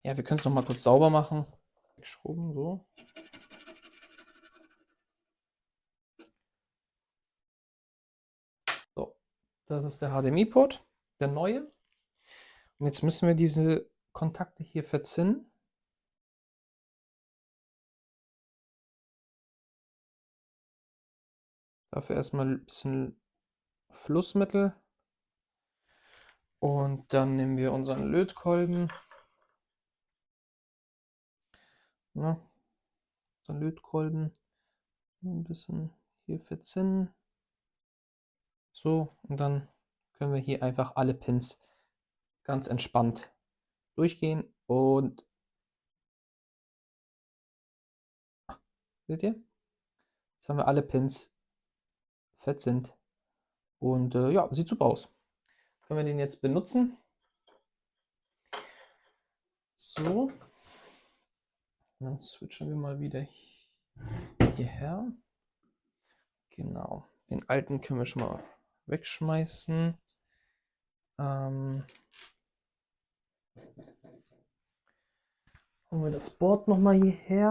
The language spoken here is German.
Ja, wir können es noch mal kurz sauber machen. Schrubben, so. So, das ist der HDMI-Port, der neue. Und jetzt müssen wir diese Kontakte hier verzinnen. Dafür erstmal ein bisschen Flussmittel. Und dann nehmen wir unseren Lötkolben. Ne? Unseren Lötkolben. Ein bisschen hier verzinnen. So, und dann können wir hier einfach alle Pins ganz entspannt durchgehen. Und seht ihr? Jetzt haben wir alle Pins verzinnt. Und ja, sieht super aus. Können wir den jetzt benutzen? So. Und dann switchen wir mal wieder hierher. Genau. Den alten können wir schon mal wegschmeißen. Holen wir das Board nochmal hierher.